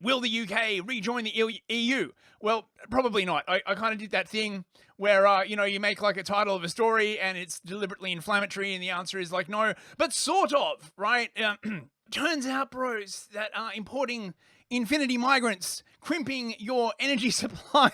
Will the UK rejoin the EU? Well, probably not. I kind of did that thing where, you make like a title of a story and it's deliberately inflammatory and the answer is like, no, but sort of, right? Turns out, bros, that importing infinity migrants, crimping your energy supply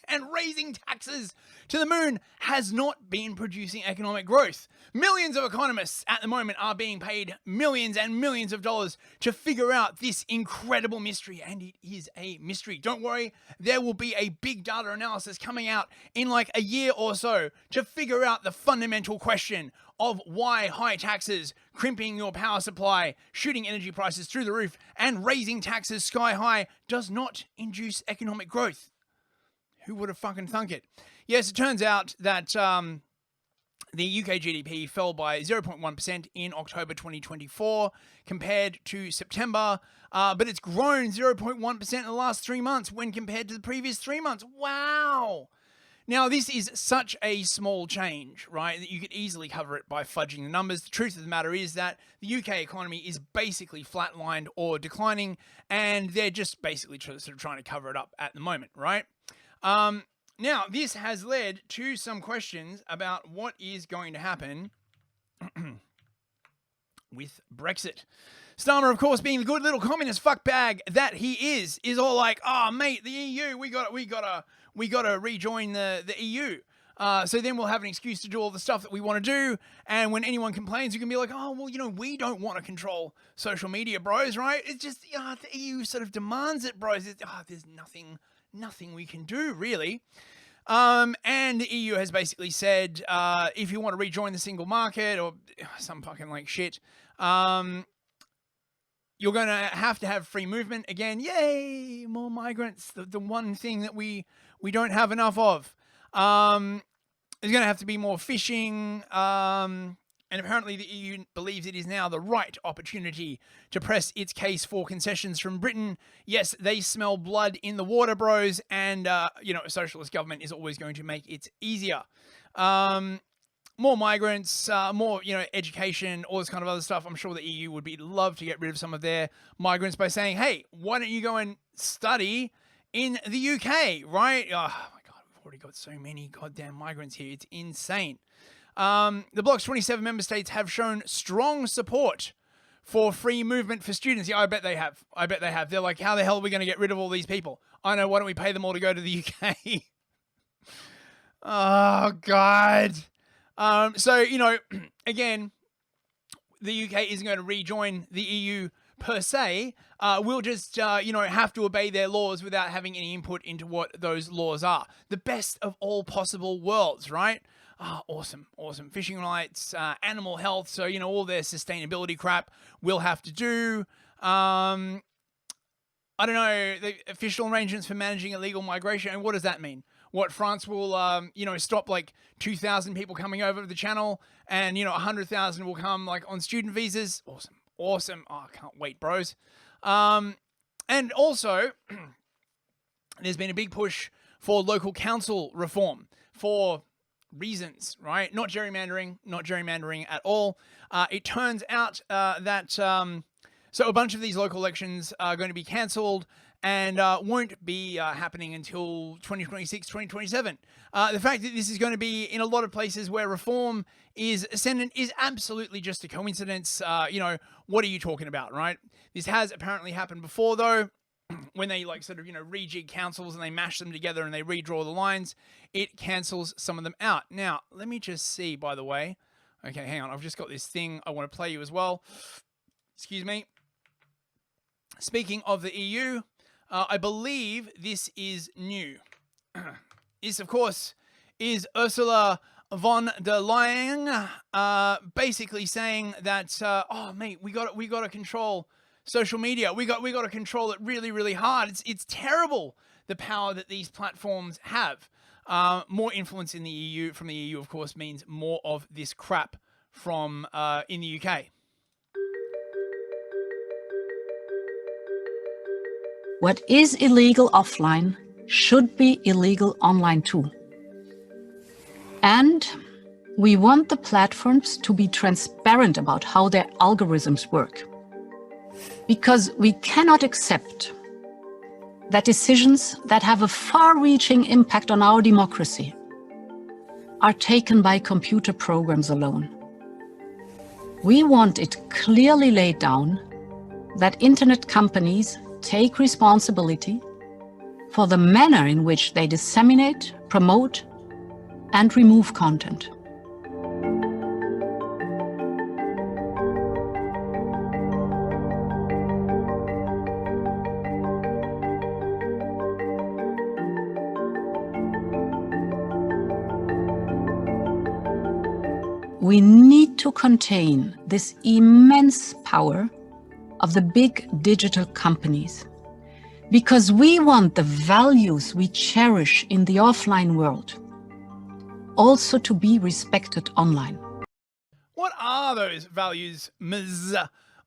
and raising taxes to the moon has not been producing economic growth. Millions of economists at the moment are being paid millions and millions of dollars to figure out this incredible mystery, and it is a mystery. Don't worry, there will be a big data analysis coming out in like a year or so to figure out the fundamental question of why high taxes, crimping your power supply, shooting energy prices through the roof, and raising taxes sky high does not induce economic growth. Who would have fucking thunk it? Yes, it turns out that the UK GDP fell by 0.1% in October 2024 compared to September, but it's grown 0.1% in the last 3 months when compared to the previous 3 months. Wow! Now, this is such a small change, right, that you could easily cover it by fudging the numbers. The truth of the matter is that the UK economy is basically flatlined or declining, and they're just basically sort of trying to cover it up at the moment, right? Now, this has led to some questions about what is going to happen with Brexit. Starmer, of course, being the good little communist fuckbag that he is all like, "Oh, mate, the EU, we gotta rejoin the EU. So then we'll have an excuse to do all the stuff that we want to do. And when anyone complains, you can be like, oh, well, we don't want to control social media, bros, right? It's just the EU sort of demands it, bros. There's nothing we can do, really. And the EU has basically said, if you want to rejoin the single market or some fucking like shit, you're going to have free movement again. Yay, more migrants. The one thing that we don't have enough of. There's going to have to be more fishing. And apparently the EU believes it is now the right opportunity to press its case for concessions from Britain. Yes, they smell blood in the water, bros. And, a socialist government is always going to make it easier. More migrants, more, education, all this kind of other stuff. I'm sure the EU would love to get rid of some of their migrants by saying, hey, why don't you go and study in the UK, right? Oh, my God, we've already got so many goddamn migrants here. It's insane. The bloc's 27 member states have shown strong support for free movement for students. Yeah, I bet they have. They're like, how the hell are we going to get rid of all these people? I know, why don't we pay them all to go to the UK? Oh, God. So, again, the UK isn't going to rejoin the EU per se. We'll just, have to obey their laws without having any input into what those laws are. The best of all possible worlds, right? Awesome. Fishing rights, animal health. So, all their sustainability crap we'll have to do. I don't know, the official arrangements for managing illegal migration. And what does that mean? What, France will, stop like 2,000 people coming over to the channel and, 100,000 will come like on student visas. Awesome. Oh, I can't wait, bros. And also, there's been a big push for local council reform for reasons, right? Not gerrymandering at all. It turns out that so a bunch of these local elections are going to be cancelled and won't be happening until 2026, 2027. The fact that this is going to be in a lot of places where reform is ascendant is absolutely just a coincidence. What are you talking about, right? This has apparently happened before, though. When they rejig councils and they mash them together and they redraw the lines, it cancels some of them out. Now, let me just see, by the way. Okay, hang on. I've just got this thing I want to play you as well. Excuse me. Speaking of the EU, I believe this is new. This, of course, is Ursula von der Leyen basically saying that, mate, we got to control social media. We got to control it really, really hard. It's terrible, the power that these platforms have. More influence from the EU, of course, means more of this crap from in the UK. What is illegal offline should be illegal online too. And we want the platforms to be transparent about how their algorithms work. Because we cannot accept that decisions that have a far-reaching impact on our democracy are taken by computer programs alone. We want it clearly laid down that internet companies take responsibility for the manner in which they disseminate, promote, and remove content. We need to contain this immense power of the big digital companies, because we want the values we cherish in the offline world also to be respected online. What are those values, Ms.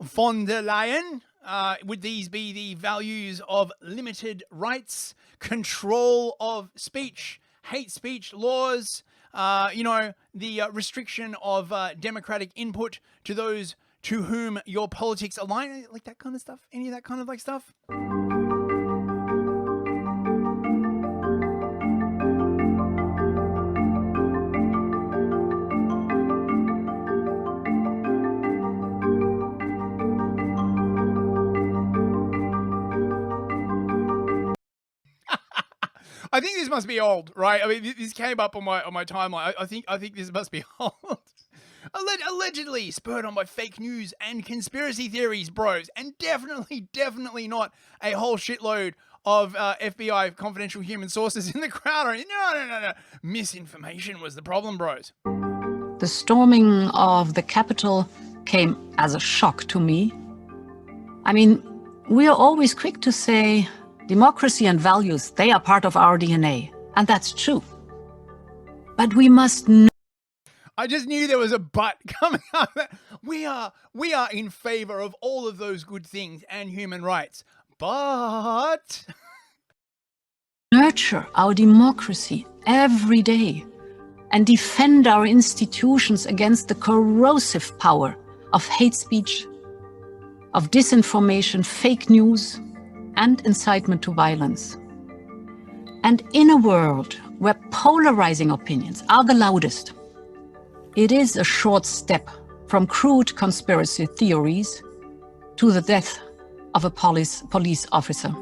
von der Leyen? Would these be the values of limited rights, control of speech, hate speech laws, the restriction of democratic input to those to whom your politics align, like that kind of stuff? Any of that kind of like stuff? I think this must be old, right? I mean, this came up on my timeline. I think this must be old. Allegedly spurred on by fake news and conspiracy theories, bros, and definitely not a whole shitload of FBI confidential human sources in the crowd. No. Misinformation was the problem, bros. The storming of the Capitol came as a shock to me. I mean, we are always quick to say democracy and values, they are part of our DNA, and that's true. But we must know. I just knew there was a but coming up. We are in favor of all of those good things and human rights, but nurture our democracy every day and defend our institutions against the corrosive power of hate speech, of disinformation, fake news, and incitement to violence. And in a world where polarizing opinions are the loudest, it is a short step from crude conspiracy theories to the death of a police officer.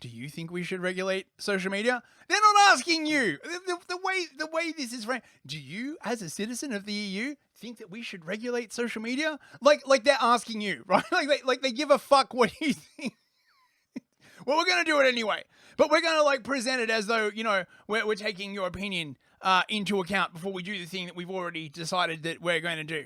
Do you think we should regulate social media? They're not asking you. The way this is framed. Do you, as a citizen of the EU, think that we should regulate social media? Like they're asking you, right? Like they give a fuck what you think. Well, we're gonna do it anyway, but we're gonna present it as though we're taking your opinion into account before we do the thing that we've already decided that we're going to do.